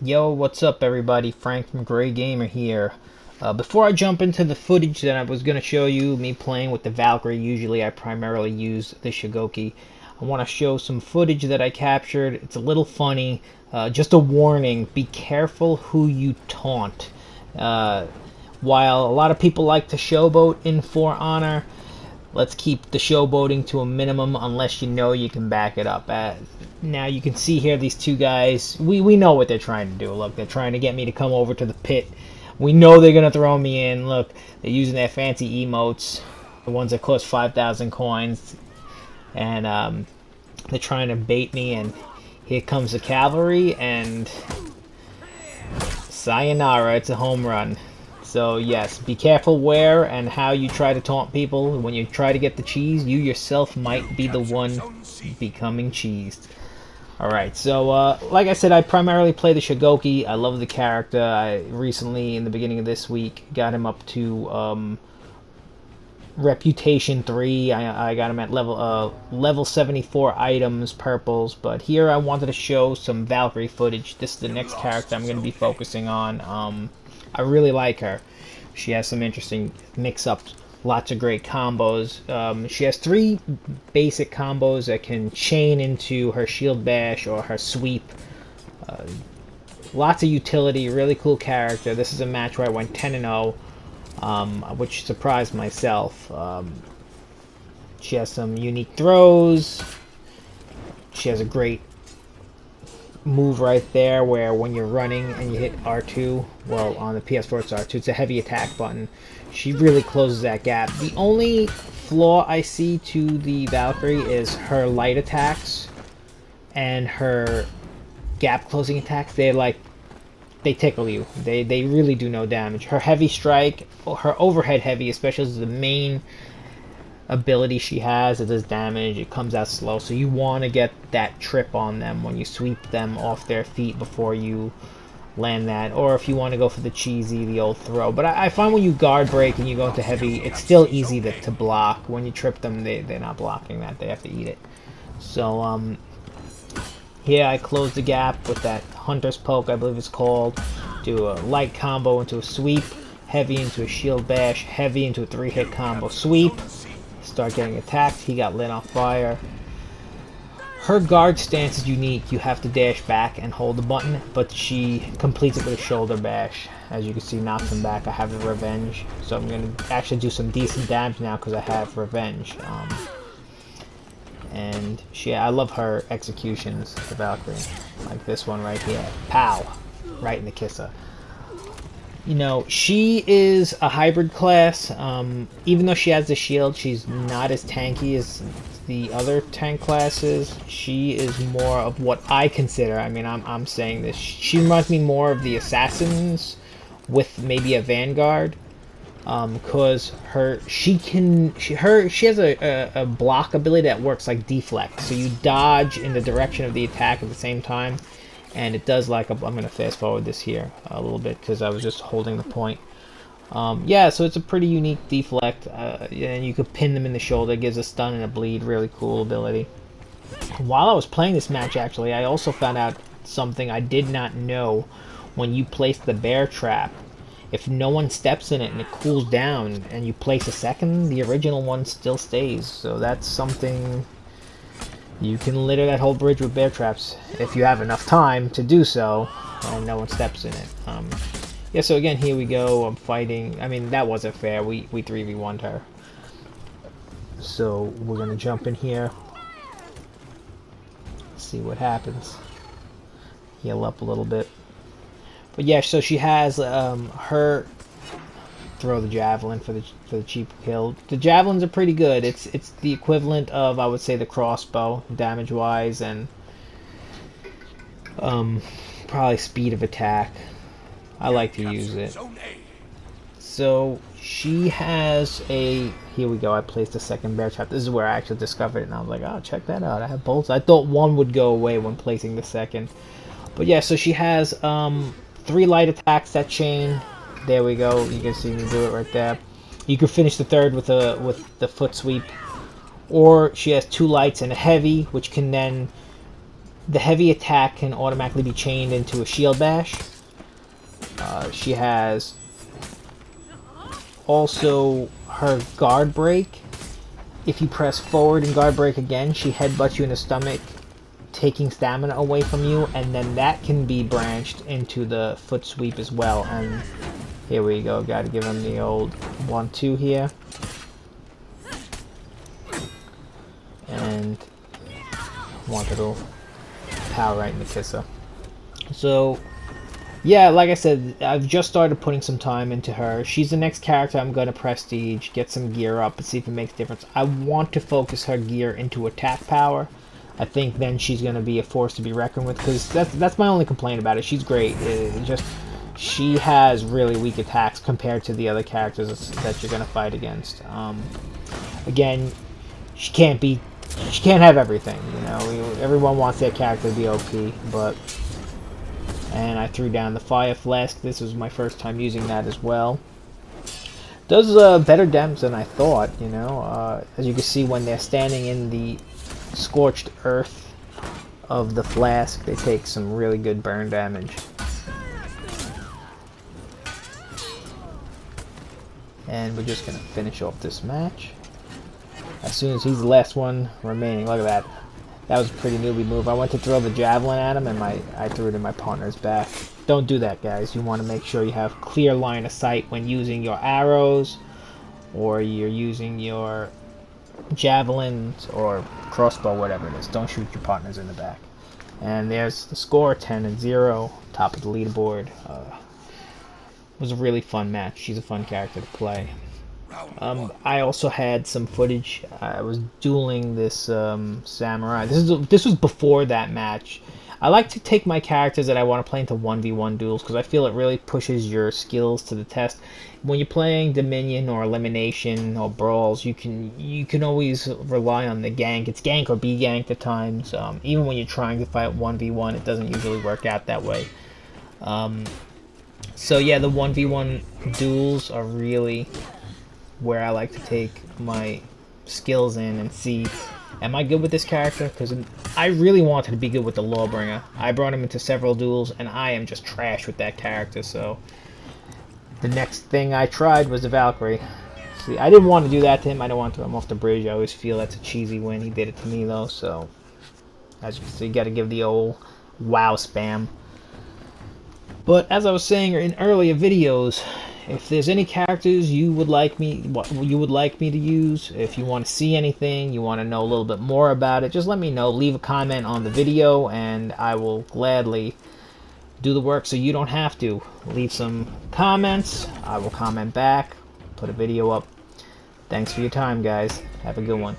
Yo, what's up everybody? Frank from Gray Gamer here. Before I jump into the footage that I was going to show you, me playing with the Valkyrie, usually I primarily use the Shigoki. I want to show some footage that I captured. It's a little funny. Just a warning, be careful who you taunt. While a lot of people like to showboat in For Honor, let's keep the showboating to a minimum unless you know you can back it up. Now you can see here these two guys, we know what they're trying to do. Look, they're trying to get me to come over to the pit. We know they're going to throw me in. Look, they're using their fancy emotes, the ones that cost 5,000 coins. And they're trying to bait me, and here comes the cavalry, and sayonara, it's a home run. So yes, be careful where and how you try to taunt people. When you try to get the cheese, you yourself might be the one becoming cheesed. Alright, so like I said, I primarily play the Shigoki. I love the character. I recently, in the beginning of this week, got him up to Reputation 3. I got him at level 74 items, purples. But here I wanted to show some Valkyrie footage. This is the next character I'm going to be focusing on. I really like her. She has some interesting mix-ups, lots of great combos. She has 3 basic combos that can chain into her shield bash or her sweep. Lots of utility, really cool character. This is a match where I went 10-0, which surprised myself. She has some unique throws. She has a great move right there where when you're running and you hit R2, well, on the PS4 it's R2, it's a heavy attack button. She really closes that gap. The only flaw I see to the Valkyrie is her light attacks and her gap closing attacks. They tickle you. They really do no damage. Her heavy strike, her overhead heavy especially, is the main ability she has. It does damage, it comes out slow, so you want to get that trip on them when you sweep them off their feet before you land that, or if you want to go for the old throw. But I find when you guard break and you go into heavy, it's still easy to block. When you trip them, they're not blocking that, they have to eat it. So here I close the gap with that Hunter's Poke, I believe it's called. Do a light combo into a sweep, heavy into a shield bash, heavy into a 3-hit combo sweep. Start getting attacked. He got lit on fire. Her guard stance is unique. You have to dash back and hold the button, but she completes it with a shoulder bash. As you can see, knocks him back. I have the revenge, so I'm going to actually do some decent damage now because I have revenge. And I love her executions, the Valkyrie. Like this one right here. Pow! Right in the kisser. You know, she is a hybrid class. Even though she has the shield, she's not as tanky as the other tank classes. She is more of what I consider, I mean, I'm saying this, she reminds me more of the assassins with maybe a vanguard. Because she has a block ability that works like deflect. So you dodge in the direction of the attack at the same time. And it does I'm going to fast forward this here a little bit because I was just holding the point. Yeah, so it's a pretty unique deflect, and you could pin them in the shoulder. It gives a stun and a bleed, really cool ability. While I was playing this match, actually, I also found out something I did not know. When you place the bear trap, if no one steps in it and it cools down, and you place a second, the original one still stays. So that's something. You can litter that whole bridge with bear traps if you have enough time to do so, and no one steps in it. Yeah, so again, here we go. I'm fighting. I mean, that wasn't fair. We 3v1'd her. So we're gonna jump in here. See what happens. Heal up a little bit. But yeah, so she has her throw the javelin for the cheap kill. The javelins are pretty good. It's the equivalent of, I would say, the crossbow damage wise, and probably speed of attack. I like to use it. So she has a, here we go, I placed a second bear trap. This is where I actually discovered it, and I was like, oh, check that out, I have bolts. I thought one would go away when placing the second. But yeah, so she has 3 light attacks that chain. There we go. You can see me do it right there. You can finish the third with the foot sweep, or she has 2 lights and a heavy, which can then the heavy attack can automatically be chained into a shield bash. She has also her guard break. If you press forward and guard break again, she headbutts you in the stomach, taking stamina away from you, and then that can be branched into the foot sweep as well. And here we go, gotta give him the old 1-2 here. And wanted to power right in the kisser. So yeah, like I said, I've just started putting some time into her. She's the next character I'm going to prestige, get some gear up, and see if it makes a difference. I want to focus her gear into attack power. I think then she's going to be a force to be reckoned with, because that's my only complaint about it. She's great. She has really weak attacks compared to the other characters that you're going to fight against. Again, she can't have everything, you know. Everyone wants their character to be OP, but... And I threw down the fire flask. This was my first time using that as well. Does better damage than I thought, you know. As you can see, when they're standing in the scorched earth of the flask, they take some really good burn damage. And we're just going to finish off this match. As soon as he's the last one remaining. Look at that. That was a pretty newbie move. I went to throw the javelin at him, and I threw it in my partner's back. Don't do that, guys. You want to make sure you have clear line of sight when using your arrows, or you're using your javelins, or crossbow, whatever it is. Don't shoot your partners in the back. And there's the score, 10-0, top of the leaderboard. It was a really fun match. She's a fun character to play. I also had some footage. I was dueling this samurai. This was before that match. I like to take my characters that I want to play into 1v1 duels, because I feel it really pushes your skills to the test. When you're playing Dominion or Elimination or Brawls, you can always rely on the gank. It's gank or be ganked at times. Even when you're trying to fight 1v1, it doesn't usually work out that way. So yeah, the 1v1 duels are really where I like to take my skills in and see, am I good with this character? Because I really wanted to be good with the Lawbringer. I brought him into several duels, and I am just trash with that character, so the next thing I tried was the Valkyrie. See, I didn't want to do that to him. I don't want to throw him off the bridge. I always feel that's a cheesy win. He did it to me, though, so as you can see, you got to give the old wow spam. But as I was saying in earlier videos, if there's any characters you would like me to use, if you want to see anything, you want to know a little bit more about it, just let me know. Leave a comment on the video, and I will gladly do the work so you don't have to. Leave some comments. I will comment back, put a video up. Thanks for your time, guys. Have a good one.